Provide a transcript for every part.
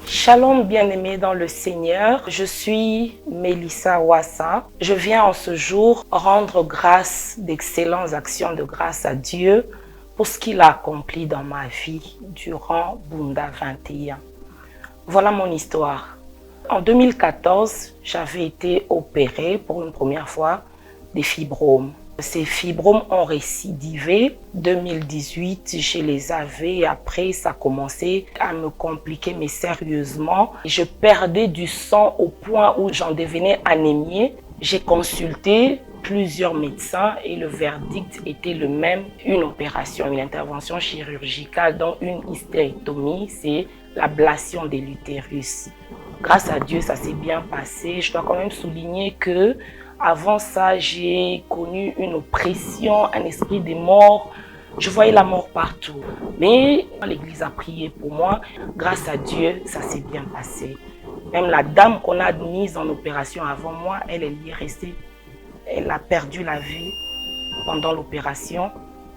Shalom bien-aimés dans le Seigneur, je suis Mélissa Ouassa. Je viens en ce jour rendre grâce, d'excellentes actions de grâce à Dieu pour ce qu'il a accompli dans ma vie durant Bunda 21. Voilà mon histoire. En 2014, j'avais été opérée pour une première fois des fibromes. Ces fibromes ont récidivé. 2018, je les avais et après, ça a commencé à me compliquer, mais sérieusement. Je perdais du sang au point où j'en devenais anémiée. J'ai consulté plusieurs médecins et le verdict était le même. Une opération, une intervention chirurgicale, dont une hystérectomie, c'est l'ablation de l'utérus. Grâce à Dieu, ça s'est bien passé. Je dois quand même souligner que avant ça, j'ai connu une oppression, un esprit de mort. Je voyais la mort partout. Mais l'église a prié pour moi. Grâce à Dieu, ça s'est bien passé. Même la dame qu'on a mise en opération avant moi, elle y est restée. Elle a perdu la vie pendant l'opération.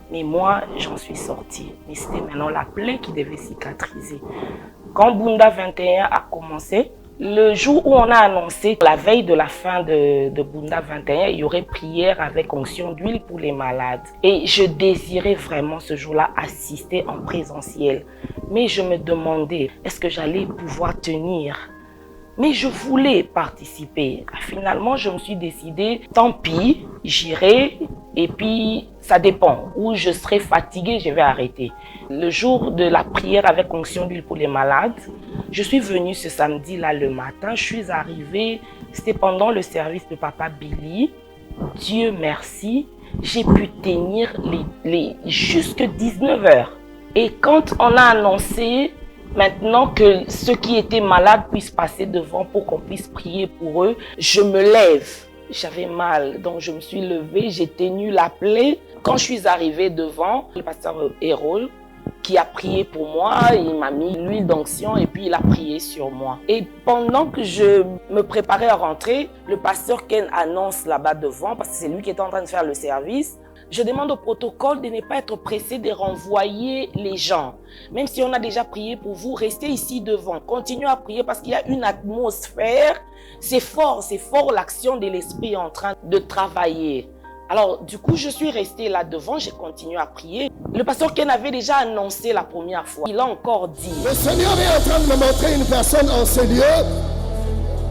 Mais moi, j'en suis sortie. Mais c'était maintenant la plaie qui devait cicatriser. Quand Bunda 21 a commencé, le jour où on a annoncé la veille de la fin de Bunda 21, il y aurait prière avec onction d'huile pour les malades. Et je désirais vraiment ce jour-là assister en présentiel. Mais je me demandais, est-ce que j'allais pouvoir tenir ? Mais je voulais participer. Finalement, je me suis décidée, tant pis, j'irai. Et puis, ça dépend. Où je serai fatiguée, je vais arrêter. Le jour de la prière avec onction d'huile pour les malades, je suis venue ce samedi-là le matin. Je suis arrivée, c'était pendant le service de Papa Billy. Dieu merci, j'ai pu tenir jusque 19 h. Et quand on a annoncé maintenant que ceux qui étaient malades puissent passer devant pour qu'on puisse prier pour eux, je me lève. J'avais mal, donc je me suis levée, j'ai tenu la plaie. Quand je suis arrivée devant, le pasteur Hérol, qui a prié pour moi, il m'a mis l'huile d'onction et puis il a prié sur moi. Et pendant que je me préparais à rentrer, le pasteur Ken annonce là-bas devant, parce que c'est lui qui était en train de faire le service. Je demande au protocole de ne pas être pressé de renvoyer les gens. Même si on a déjà prié pour vous, restez ici devant. Continuez à prier parce qu'il y a une atmosphère. C'est fort l'action de l'esprit en train de travailler. Alors, du coup, je suis restée là devant, j'ai continué à prier. Le pasteur Ken avait déjà annoncé la première fois. Il a encore dit: le Seigneur est en train de me montrer une personne en ce lieu.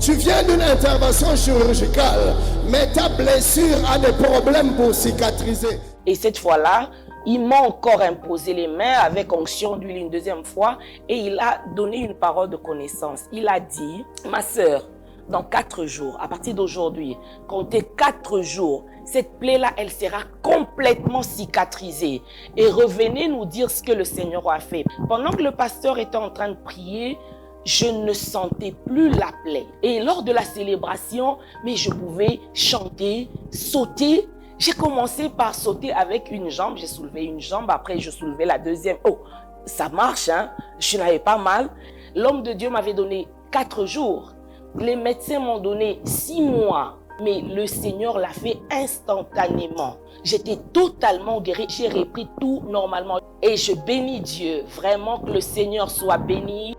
Tu viens d'une intervention chirurgicale, mais ta blessure a des problèmes pour cicatriser. Et cette fois-là, il m'a encore imposé les mains avec onction d'huile une deuxième fois et il a donné une parole de connaissance. Il a dit: ma sœur, dans 4 jours, à partir d'aujourd'hui, comptez 4 jours, cette plaie-là, elle sera complètement cicatrisée. Et revenez nous dire ce que le Seigneur a fait. Pendant que le pasteur était en train de prier, je ne sentais plus la plaie. Et lors de la célébration, mais je pouvais chanter, sauter. J'ai commencé par sauter avec une jambe. J'ai soulevé une jambe, après je soulevais la deuxième. Oh, ça marche, hein? Je n'avais pas mal. L'homme de Dieu m'avait donné 4 jours. Les médecins m'ont donné 6 mois. Mais le Seigneur l'a fait instantanément. J'étais totalement guérie. J'ai repris tout normalement. Et je bénis Dieu. Vraiment que le Seigneur soit béni.